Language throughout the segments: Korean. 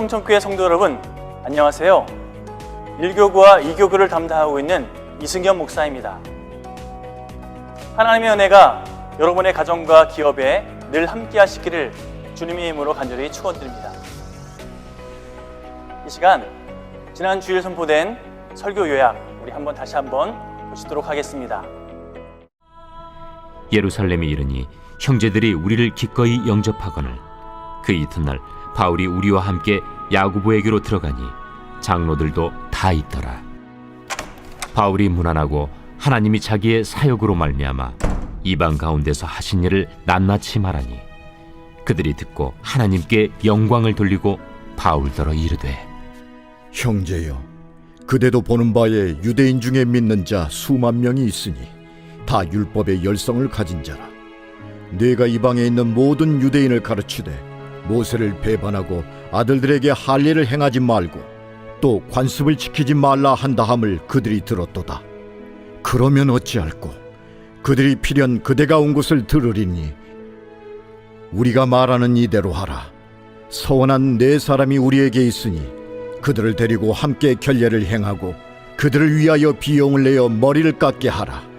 성천교회 성도 여러분, 안녕하세요. 1교구와 2교구를 담당하고 있는 이승현 목사입니다. 하나님의 은혜가 여러분의 가정과 기업에 늘 함께 하시기를 주님의 이름으로 간절히 축원드립니다. 이 시간 지난 주일 선포된 설교 요약 우리 다시 한번 보시도록 하겠습니다. 예루살렘에 이르니 형제들이 우리를 기꺼이 영접하거늘 그 이튿날 바울이 우리와 함께 야고보에게로 들어가니 장로들도 다 있더라. 바울이 문안하고 하나님이 자기의 사역으로 말미암아 이방 가운데서 하신 일을 낱낱이 말하니 그들이 듣고 하나님께 영광을 돌리고 바울더러 이르되, 형제여, 그대도 보는 바에 유대인 중에 믿는 자 수만 명이 있으니 다 율법의 열성을 가진 자라. 네가 이방에 있는 모든 유대인을 가르치되 모세를 배반하고 아들들에게 할례를 행하지 말고 또 관습을 지키지 말라 한다함을 그들이 들었도다. 그러면 어찌할꼬? 그들이 필연 그대가 온 곳을 들으리니 우리가 말하는 이대로 하라. 서원한 네 사람이 우리에게 있으니 그들을 데리고 함께 결례를 행하고 그들을 위하여 비용을 내어 머리를 깎게 하라.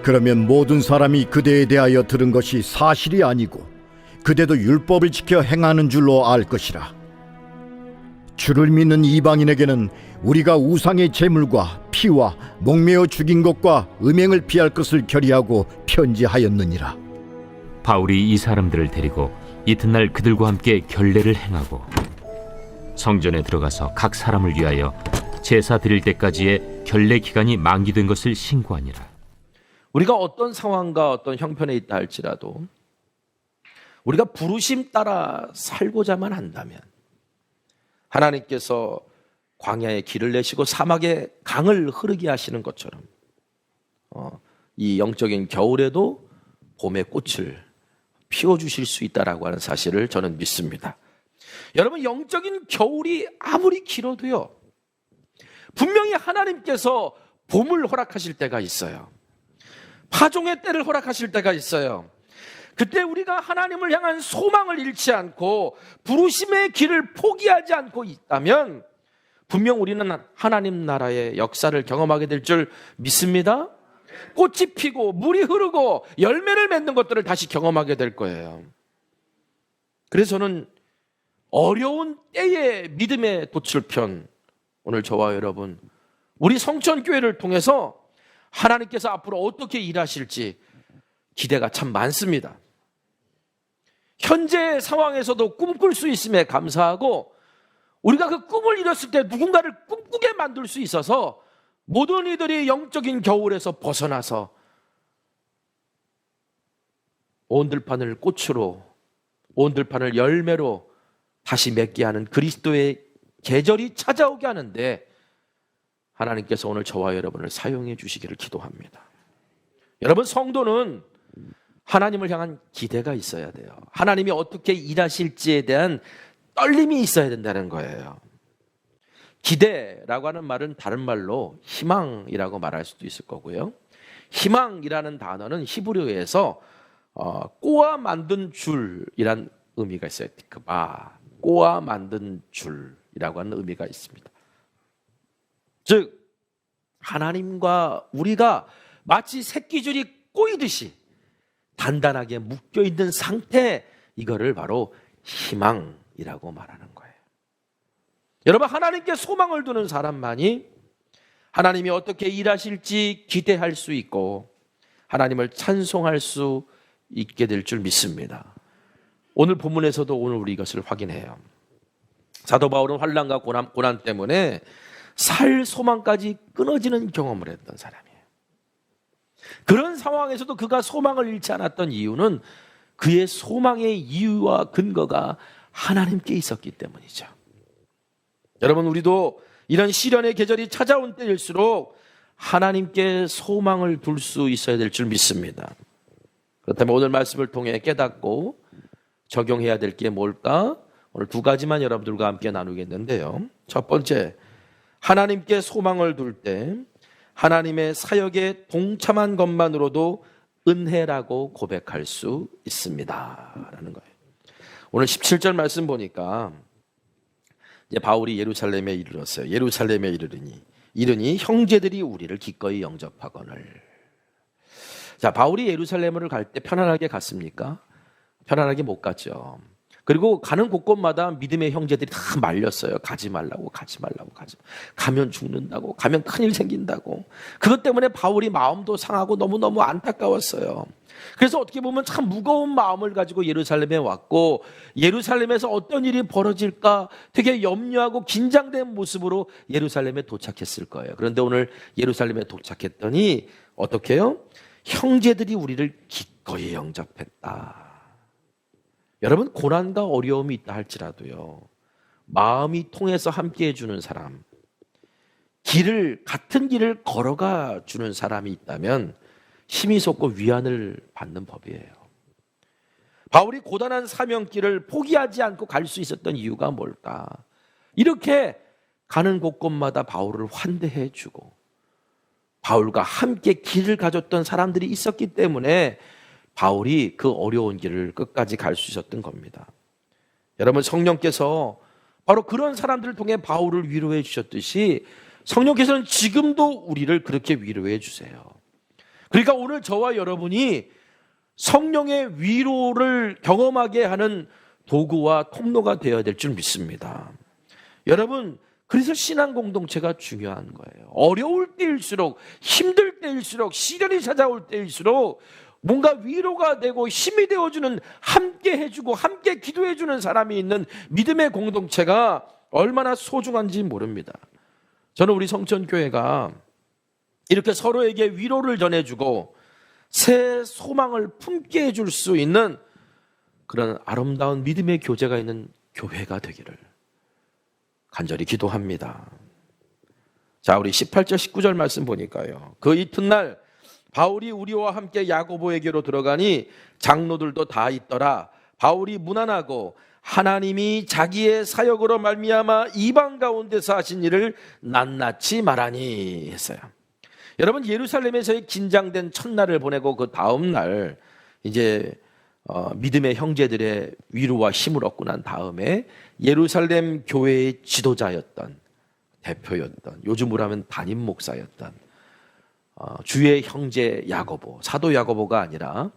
그러면 모든 사람이 그대에 대하여 들은 것이 사실이 아니고 그대도 율법을 지켜 행하는 줄로 알 것이라. 주를 믿는 이방인에게는 우리가 우상의 제물과 피와 목매어 죽인 것과 음행을 피할 것을 결의하고 편지하였느니라. 바울이 이 사람들을 데리고 이튿날 그들과 함께 결례를 행하고 성전에 들어가서 각 사람을 위하여 제사 드릴 때까지의 결례 기간이 만기된 것을 신고하니라. 우리가 어떤 상황과 어떤 형편에 있다 할지라도 우리가 부르심 따라 살고자만 한다면 하나님께서 광야에 길을 내시고 사막에 강을 흐르게 하시는 것처럼 이 영적인 겨울에도 봄의 꽃을 피워주실 수 있다라고 하는 사실을 저는 믿습니다. 여러분, 영적인 겨울이 아무리 길어도요, 분명히 하나님께서 봄을 허락하실 때가 있어요. 파종의 때를 허락하실 때가 있어요. 그때 우리가 하나님을 향한 소망을 잃지 않고 부르심의 길을 포기하지 않고 있다면 분명 우리는 하나님 나라의 역사를 경험하게 될 줄 믿습니다. 꽃이 피고 물이 흐르고 열매를 맺는 것들을 다시 경험하게 될 거예요. 그래서 저는 어려운 때의 믿음의 도출편, 오늘 저와 여러분 우리 성천교회를 통해서 하나님께서 앞으로 어떻게 일하실지 기대가 참 많습니다. 현재 상황에서도 꿈꿀 수 있음에 감사하고 우리가 그 꿈을 이뤘을 때 누군가를 꿈꾸게 만들 수 있어서 모든 이들이 영적인 겨울에서 벗어나서 온 들판을 꽃으로, 온 들판을 열매로 다시 맺게 하는 그리스도의 계절이 찾아오게 하는데 하나님께서 오늘 저와 여러분을 사용해 주시기를 기도합니다. 여러분, 성도는 하나님을 향한 기대가 있어야 돼요. 하나님이 어떻게 일하실지에 대한 떨림이 있어야 된다는 거예요. 기대라고 하는 말은 다른 말로 희망이라고 말할 수도 있을 거고요. 희망이라는 단어는 히브리어에서 꼬아 만든 줄이란 의미가 있어요. 꼬아 만든 줄이라고 하는 의미가 있습니다. 즉 하나님과 우리가 마치 새끼줄이 꼬이듯이 단단하게 묶여있는 상태, 이거를 바로 희망이라고 말하는 거예요. 여러분, 하나님께 소망을 두는 사람만이 하나님이 어떻게 일하실지 기대할 수 있고 하나님을 찬송할 수 있게 될 줄 믿습니다. 오늘 본문에서도 오늘 우리 이것을 확인해요. 사도 바울은 환난과 고난 때문에 살 소망까지 끊어지는 경험을 했던 사람이에요. 그런 상황에서도 그가 소망을 잃지 않았던 이유는 그의 소망의 이유와 근거가 하나님께 있었기 때문이죠. 여러분, 우리도 이런 시련의 계절이 찾아온 때일수록 하나님께 소망을 둘 수 있어야 될 줄 믿습니다. 그렇다면 오늘 말씀을 통해 깨닫고 적용해야 될 게 뭘까? 오늘 두 가지만 여러분들과 함께 나누겠는데요. 첫 번째, 하나님께 소망을 둘 때 하나님의 사역에 동참한 것만으로도 은혜라고 고백할 수 있습니다 라는 거예요. 오늘 17절 말씀 보니까 이제 바울이 예루살렘에 이르렀어요. 예루살렘에 이르니 형제들이 우리를 기꺼이 영접하거늘. 자, 바울이 예루살렘을 갈 때 편안하게 갔습니까? 편안하게 못 갔죠. 그리고 가는 곳곳마다 믿음의 형제들이 다 말렸어요. 가지 말라고. 가면 죽는다고, 가면 큰일 생긴다고. 그것 때문에 바울이 마음도 상하고 너무너무 안타까웠어요. 그래서 어떻게 보면 참 무거운 마음을 가지고 예루살렘에 왔고, 예루살렘에서 어떤 일이 벌어질까 되게 염려하고 긴장된 모습으로 예루살렘에 도착했을 거예요. 그런데 오늘 예루살렘에 도착했더니 어떻게 해요? 형제들이 우리를 기꺼이 영접했다. 여러분, 고난과 어려움이 있다 할지라도요, 마음이 통해서 함께 해주는 사람, 같은 길을 걸어가 주는 사람이 있다면 힘이 솟고 위안을 받는 법이에요. 바울이 고단한 사명길을 포기하지 않고 갈 수 있었던 이유가 뭘까? 이렇게 가는 곳곳마다 바울을 환대해 주고 바울과 함께 길을 가졌던 사람들이 있었기 때문에 바울이 그 어려운 길을 끝까지 갈 수 있었던 겁니다. 여러분, 성령께서 바로 그런 사람들을 통해 바울을 위로해 주셨듯이 성령께서는 지금도 우리를 그렇게 위로해 주세요. 그러니까 오늘 저와 여러분이 성령의 위로를 경험하게 하는 도구와 통로가 되어야 될 줄 믿습니다. 여러분, 그래서 신앙 공동체가 중요한 거예요. 어려울 때일수록, 힘들 때일수록, 시련이 찾아올 때일수록 뭔가 위로가 되고 힘이 되어주는, 함께 해주고 함께 기도해주는 사람이 있는 믿음의 공동체가 얼마나 소중한지 모릅니다. 저는 우리 성천교회가 이렇게 서로에게 위로를 전해주고 새 소망을 품게 해줄 수 있는 그런 아름다운 믿음의 교제가 있는 교회가 되기를 간절히 기도합니다. 자, 우리 18절 19절 말씀 보니까요, 그 이튿날 바울이 우리와 함께 야고보에게로 들어가니 장로들도 다 있더라. 바울이 문안하고 하나님이 자기의 사역으로 말미암아 이방 가운데서 하신 일을 낱낱이 말하니 했어요. 여러분, 예루살렘에서의 긴장된 첫날을 보내고 그 다음 날 이제 믿음의 형제들의 위로와 힘을 얻고 난 다음에 예루살렘 교회의 지도자였던, 대표였던, 요즘으로 하면 담임 목사였던 주의 형제 야고보, 사도 야고보가 아니라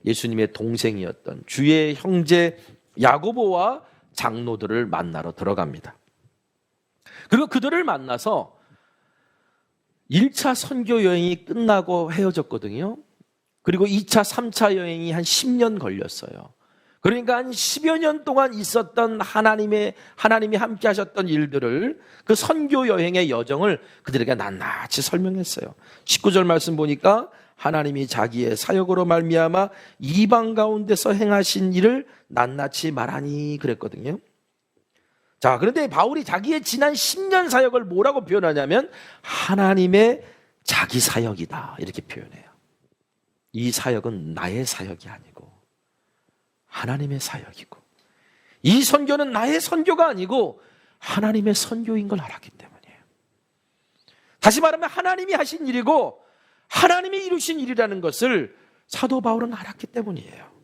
예수님의 동생이었던 주의 형제 야고보와 장로들을 만나러 들어갑니다. 그리고 그들을 만나서 1차 선교 여행이 끝나고 헤어졌거든요. 그리고 2차, 3차 여행이 한 10년 걸렸어요. 그러니까 한 10여 년 동안 있었던 하나님이 함께 하셨던 일들을, 그 선교 여행의 여정을 그들에게 낱낱이 설명했어요. 19절 말씀 보니까 하나님이 자기의 사역으로 말미암아 이방 가운데서 행하신 일을 낱낱이 말하니 그랬거든요. 자, 그런데 바울이 자기의 지난 10년 사역을 뭐라고 표현하냐면 하나님의 자기 사역이다, 이렇게 표현해요. 이 사역은 나의 사역이 아니고 하나님의 사역이고, 이 선교는 나의 선교가 아니고 하나님의 선교인 걸 알았기 때문이에요. 다시 말하면 하나님이 하신 일이고 하나님이 이루신 일이라는 것을 사도 바울은 알았기 때문이에요.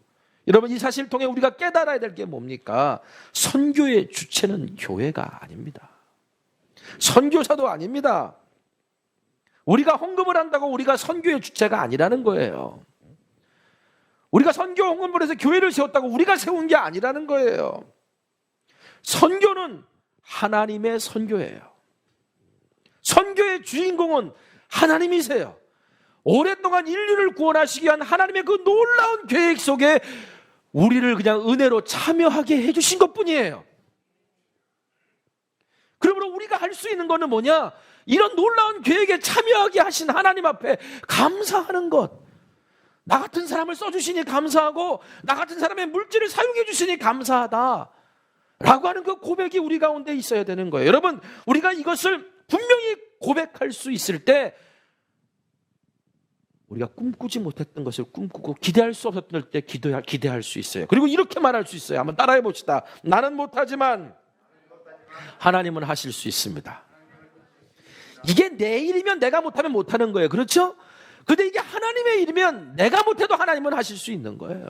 여러분, 이 사실을 통해 우리가 깨달아야 될 게 뭡니까? 선교의 주체는 교회가 아닙니다. 선교사도 아닙니다. 우리가 헌금을 한다고 우리가 선교의 주체가 아니라는 거예요. 우리가 선교 헌금을 해서 교회를 세웠다고 우리가 세운 게 아니라는 거예요. 선교는 하나님의 선교예요. 선교의 주인공은 하나님이세요. 오랫동안 인류를 구원하시기 위한 하나님의 그 놀라운 계획 속에 우리를 그냥 은혜로 참여하게 해주신 것뿐이에요. 그러므로 우리가 할 수 있는 거는 뭐냐? 이런 놀라운 계획에 참여하게 하신 하나님 앞에 감사하는 것. 나 같은 사람을 써주시니 감사하고 나 같은 사람의 물질을 사용해 주시니 감사하다 라고 하는 그 고백이 우리 가운데 있어야 되는 거예요. 여러분, 우리가 이것을 분명히 고백할 수 있을 때 우리가 꿈꾸지 못했던 것을 꿈꾸고 기대할 수 없었던 때 기대할 수 있어요. 그리고 이렇게 말할 수 있어요. 한번 따라해 봅시다. 나는 못하지만 하나님은 하실 수 있습니다. 이게 내 일이면 내가 못하면 못하는 거예요. 그렇죠? 근데 이게 하나님의 일이면 내가 못해도 하나님은 하실 수 있는 거예요.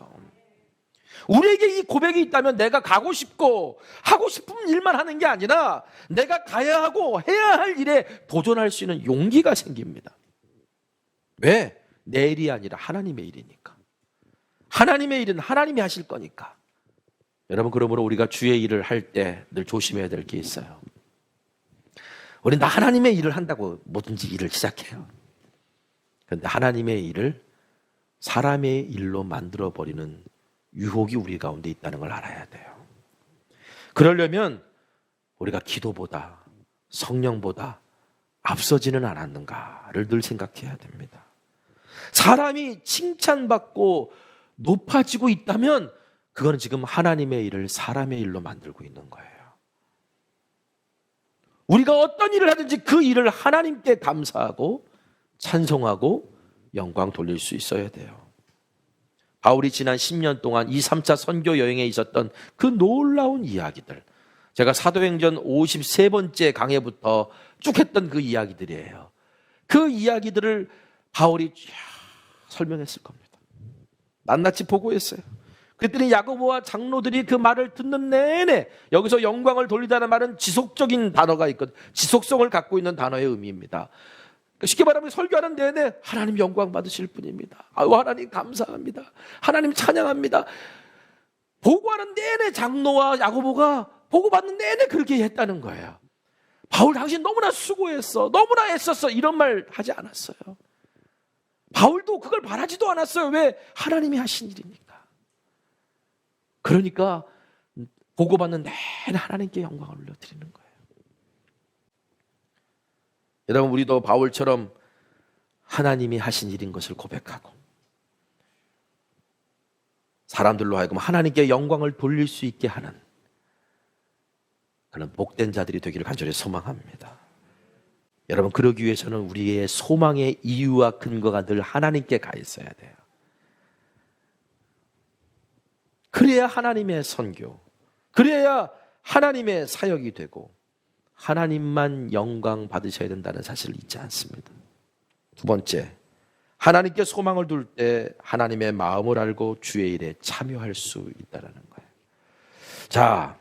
우리에게 이 고백이 있다면 내가 가고 싶고 하고 싶은 일만 하는 게 아니라 내가 가야 하고 해야 할 일에 도전할 수 있는 용기가 생깁니다. 왜? 내 일이 아니라 하나님의 일이니까. 하나님의 일은 하나님이 하실 거니까. 여러분, 그러므로 우리가 주의 일을 할 때 늘 조심해야 될 게 있어요. 우리는 다 하나님의 일을 한다고 뭐든지 일을 시작해요. 그런데 하나님의 일을 사람의 일로 만들어버리는 유혹이 우리 가운데 있다는 걸 알아야 돼요. 그러려면 우리가 기도보다 성령보다 앞서지는 않았는가를 늘 생각해야 됩니다. 사람이 칭찬받고 높아지고 있다면 그거는 지금 하나님의 일을 사람의 일로 만들고 있는 거예요. 우리가 어떤 일을 하든지 그 일을 하나님께 감사하고 찬송하고 영광 돌릴 수 있어야 돼요. 바울이 지난 10년 동안 2, 3차 선교 여행에 있었던 그 놀라운 이야기들, 제가 사도행전 53번째 강해부터 쭉 했던 그 이야기들이에요. 그 이야기들을 바울이 쫙 설명했을 겁니다. 낱낱이 보고했어요. 그랬더니 야고보와 장로들이 그 말을 듣는 내내, 여기서 영광을 돌리다는 말은 지속적인 단어가 있거든요. 지속성을 갖고 있는 단어의 의미입니다. 쉽게 말하면 설교하는 내내 하나님 영광 받으실 분입니다. 아유, 하나님 감사합니다. 하나님 찬양합니다. 보고하는 내내 장로와 야고보가 보고받는 내내 그렇게 했다는 거예요. 바울 당신 너무나 수고했어, 너무나 애썼어, 이런 말 하지 않았어요. 바울도 그걸 바라지도 않았어요. 왜? 하나님이 하신 일이니까. 그러니까 보고받는 내내 하나님께 영광을 올려드리는 거예요. 여러분, 우리도 바울처럼 하나님이 하신 일인 것을 고백하고 사람들로 하여금 하나님께 영광을 돌릴 수 있게 하는 그런 복된 자들이 되기를 간절히 소망합니다. 여러분, 그러기 위해서는 우리의 소망의 이유와 근거가 늘 하나님께 가 있어야 돼요. 그래야 하나님의 선교, 그래야 하나님의 사역이 되고 하나님만 영광 받으셔야 된다는 사실을 잊지 않습니다. 두 번째, 하나님께 소망을 둘 때 하나님의 마음을 알고 주의 일에 참여할 수 있다는 거예요. 자,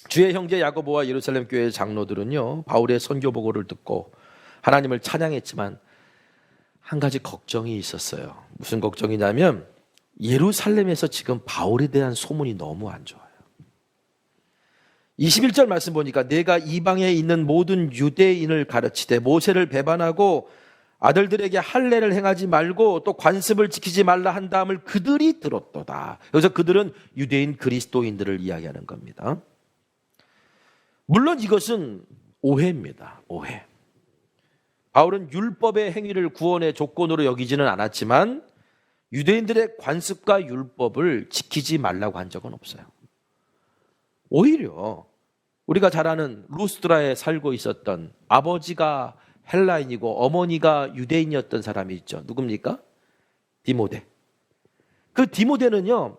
주의 형제 야고보와 예루살렘 교회의 장로들은요, 바울의 선교 보고를 듣고 하나님을 찬양했지만 한 가지 걱정이 있었어요. 무슨 걱정이냐면 예루살렘에서 지금 바울에 대한 소문이 너무 안 좋아요. 21절 말씀 보니까 내가 이방에 있는 모든 유대인을 가르치되 모세를 배반하고 아들들에게 할례를 행하지 말고 또 관습을 지키지 말라 한 다음을 그들이 들었도다. 여기서 그들은 유대인 그리스도인들을 이야기하는 겁니다. 물론 이것은 오해입니다. 오해. 바울은 율법의 행위를 구원의 조건으로 여기지는 않았지만 유대인들의 관습과 율법을 지키지 말라고 한 적은 없어요. 오히려 우리가 잘 아는 루스드라에 살고 있었던 아버지가 헬라인이고 어머니가 유대인이었던 사람이 있죠. 누굽니까? 디모데. 그 디모데는요,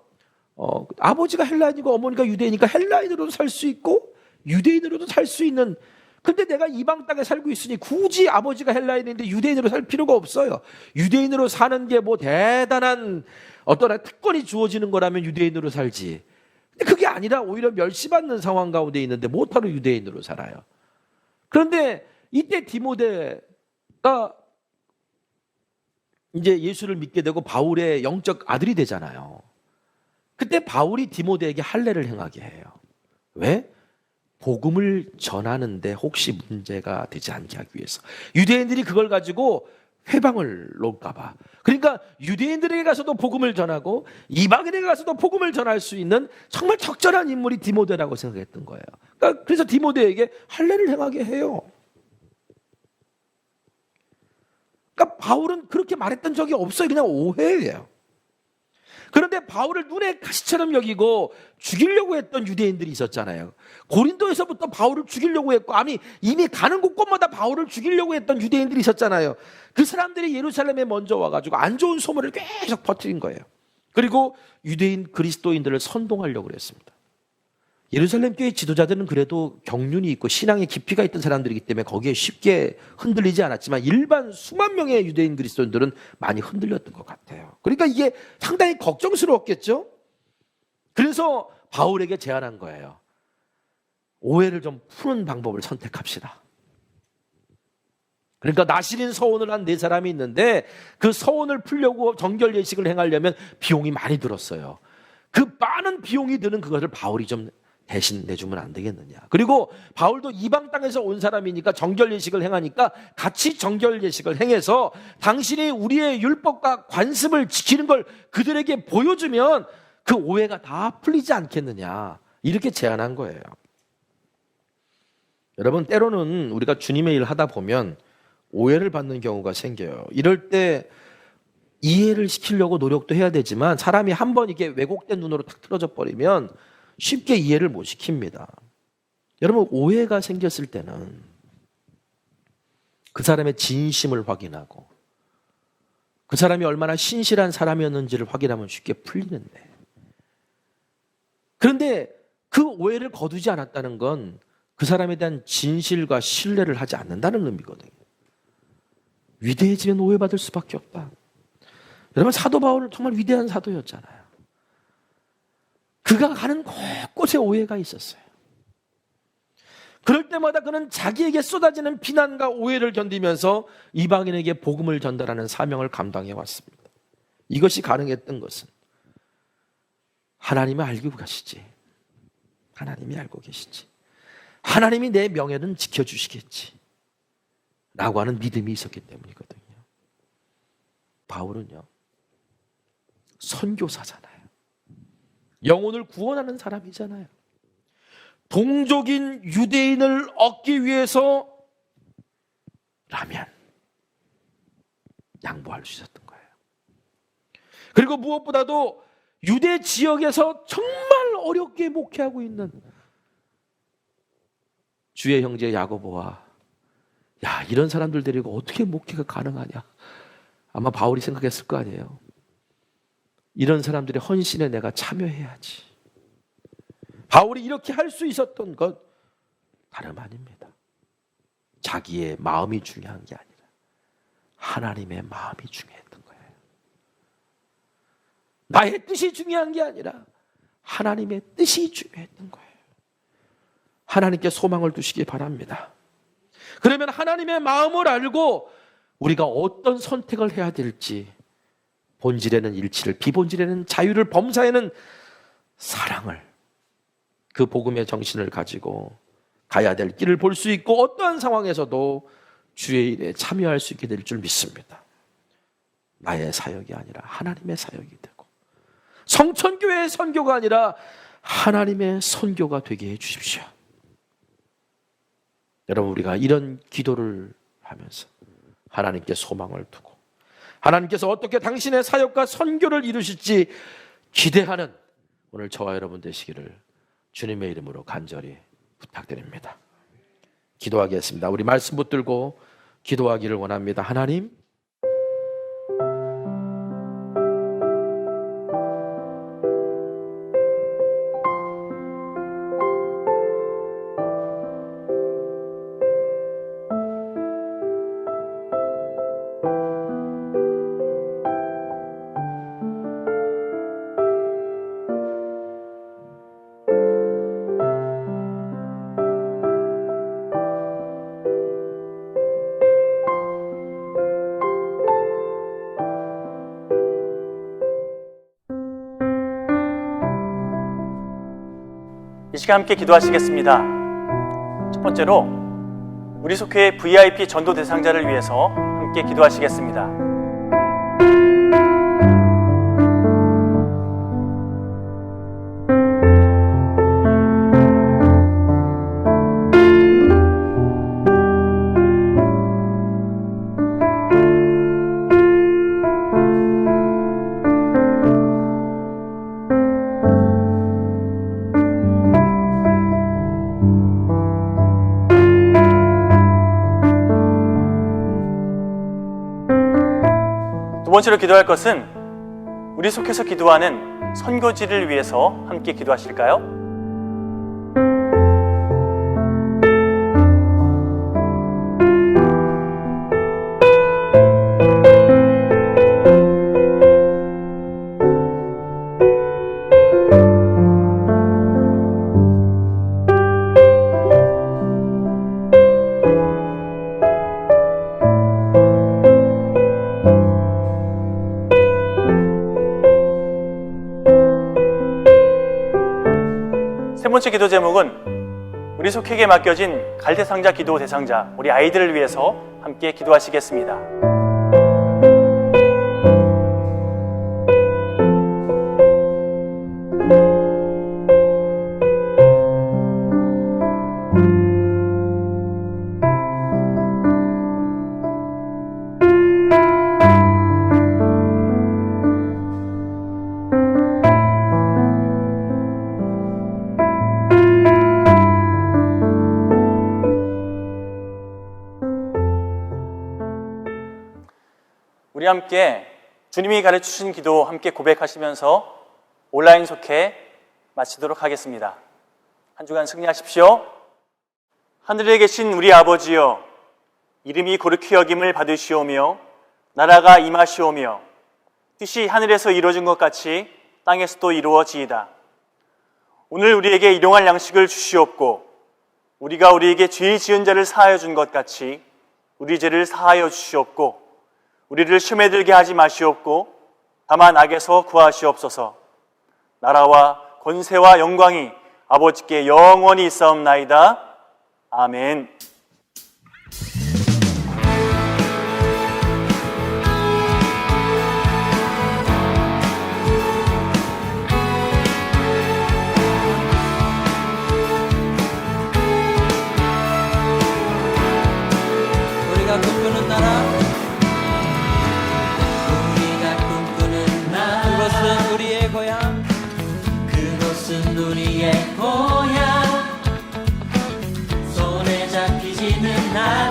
아버지가 헬라인이고 어머니가 유대인이니까 헬라인으로도 살 수 있고 유대인으로도 살 수 있는, 근데 내가 이방 땅에 살고 있으니 굳이 아버지가 헬라인인데 유대인으로 살 필요가 없어요. 유대인으로 사는 게 뭐 대단한 어떤 특권이 주어지는 거라면 유대인으로 살지. 근데 그게 아니라 오히려 멸시받는 상황 가운데 있는데 못하러 유대인으로 살아요. 그런데 이때 디모데가 이제 예수를 믿게 되고 바울의 영적 아들이 되잖아요. 그때 바울이 디모데에게 할례를 행하게 해요. 왜? 복음을 전하는데 혹시 문제가 되지 않게 하기 위해서. 유대인들이 그걸 가지고 회방을 놓을까 봐. 그러니까 유대인들에게 가서도 복음을 전하고 이방인에게 가서도 복음을 전할 수 있는 정말 적절한 인물이 디모데라고 생각했던 거예요. 그러니까 그래서 디모데에게 할례를 행하게 해요. 그러니까 바울은 그렇게 말했던 적이 없어요. 그냥 오해예요. 그런데 바울을 눈에 가시처럼 여기고 죽이려고 했던 유대인들이 있었잖아요. 고린도에서부터 바울을 죽이려고 했고, 아니 이미 가는 곳곳마다 바울을 죽이려고 했던 유대인들이 있었잖아요. 그 사람들이 예루살렘에 먼저 와가지고 안 좋은 소문을 계속 퍼뜨린 거예요. 그리고 유대인 그리스도인들을 선동하려고 그랬습니다. 예루살렘 교회 지도자들은 그래도 경륜이 있고 신앙의 깊이가 있던 사람들이기 때문에 거기에 쉽게 흔들리지 않았지만 일반 수만 명의 유대인 그리스도인들은 많이 흔들렸던 것 같아요. 그러니까 이게 상당히 걱정스러웠겠죠. 그래서 바울에게 제안한 거예요. 오해를 좀 푸는 방법을 선택합시다. 그러니까 나실인 서원을 한 4사람이 있는데 그 서원을 풀려고 정결 예식을 행하려면 비용이 많이 들었어요. 그 많은 비용이 드는 그것을 바울이 좀 대신 내주면 안 되겠느냐. 그리고 바울도 이방 땅에서 온 사람이니까 정결 예식을 행하니까 같이 정결 예식을 행해서 당신이 우리의 율법과 관습을 지키는 걸 그들에게 보여주면 그 오해가 다 풀리지 않겠느냐. 이렇게 제안한 거예요. 여러분, 때로는 우리가 주님의 일 하다 보면 오해를 받는 경우가 생겨요. 이럴 때 이해를 시키려고 노력도 해야 되지만 사람이 한번 이게 왜곡된 눈으로 탁 틀어져 버리면 쉽게 이해를 못 시킵니다. 여러분, 오해가 생겼을 때는 그 사람의 진심을 확인하고 그 사람이 얼마나 신실한 사람이었는지를 확인하면 쉽게 풀리는데, 그런데 그 오해를 거두지 않았다는 건 그 사람에 대한 진실과 신뢰를 하지 않는다는 의미거든요. 위대해지면 오해받을 수밖에 없다. 여러분, 사도 바울은 정말 위대한 사도였잖아요. 그가 가는 곳곳에 오해가 있었어요. 그럴 때마다 그는 자기에게 쏟아지는 비난과 오해를 견디면서 이방인에게 복음을 전달하는 사명을 감당해 왔습니다. 이것이 가능했던 것은 하나님이 알고 계시지. 하나님이 알고 계시지. 하나님이 내 명예는 지켜주시겠지 라고 하는 믿음이 있었기 때문이거든요. 바울은요, 선교사잖아요. 영혼을 구원하는 사람이잖아요. 동족인 유대인을 얻기 위해서 라면 양보할 수 있었던 거예요. 그리고 무엇보다도 유대 지역에서 정말 어렵게 목회하고 있는 주의 형제 야고보와, 야, 이런 사람들 데리고 어떻게 목회가 가능하냐, 아마 바울이 생각했을 거 아니에요. 이런 사람들의 헌신에 내가 참여해야지. 바울이 이렇게 할 수 있었던 것 다름 아닙니다. 자기의 마음이 중요한 게 아니라 하나님의 마음이 중요했던 거예요. 나의 뜻이 중요한 게 아니라 하나님의 뜻이 중요했던 거예요. 하나님께 소망을 두시기 바랍니다. 그러면 하나님의 마음을 알고 우리가 어떤 선택을 해야 될지, 본질에는 일치를, 비본질에는 자유를, 범사에는 사랑을, 그 복음의 정신을 가지고 가야 될 길을 볼 수 있고 어떠한 상황에서도 주의 일에 참여할 수 있게 될 줄 믿습니다. 나의 사역이 아니라 하나님의 사역이 되고 성천교회의 선교가 아니라 하나님의 선교가 되게 해 주십시오. 여러분, 우리가 이런 기도를 하면서 하나님께 소망을 두고 하나님께서 어떻게 당신의 사역과 선교를 이루실지 기대하는 오늘 저와 여러분 되시기를 주님의 이름으로 간절히 부탁드립니다. 기도하겠습니다. 우리 말씀 붙들고 기도하기를 원합니다. 하나님, 이 시간 함께 기도하시겠습니다. 첫 번째로 우리 속회의 VIP 전도 대상자를 위해서 함께 기도하시겠습니다. 두 번째로 기도할 것은 우리 속해서 기도하는 선교지를 위해서 함께 기도하실까요? 세 번째 기도 제목은 우리 속회에 맡겨진 갈대상자 기도 대상자, 우리 아이들을 위해서 함께 기도하시겠습니다. 우리 함께 주님이 가르치신 기도 함께 고백하시면서 온라인 속회 마치도록 하겠습니다. 한 주간 승리하십시오. 하늘에 계신 우리 아버지여, 이름이 거룩히 여김을 받으시오며 나라가 임하시오며 뜻이 하늘에서 이루어진 것 같이 땅에서도 이루어지이다. 오늘 우리에게 일용할 양식을 주시옵고 우리가 우리에게 죄 지은 자를 사하여 준 것 같이 우리 죄를 사하여 주시옵고 우리를 시험에 들게 하지 마시옵고 다만 악에서 구하시옵소서. 나라와 권세와 영광이 아버지께 영원히 있사옵나이다. 아멘. 우리가 꿈꾸는 나라, 그것은 우리의 고향, 그곳은 우리의 고향. 손에 잡히지는 않아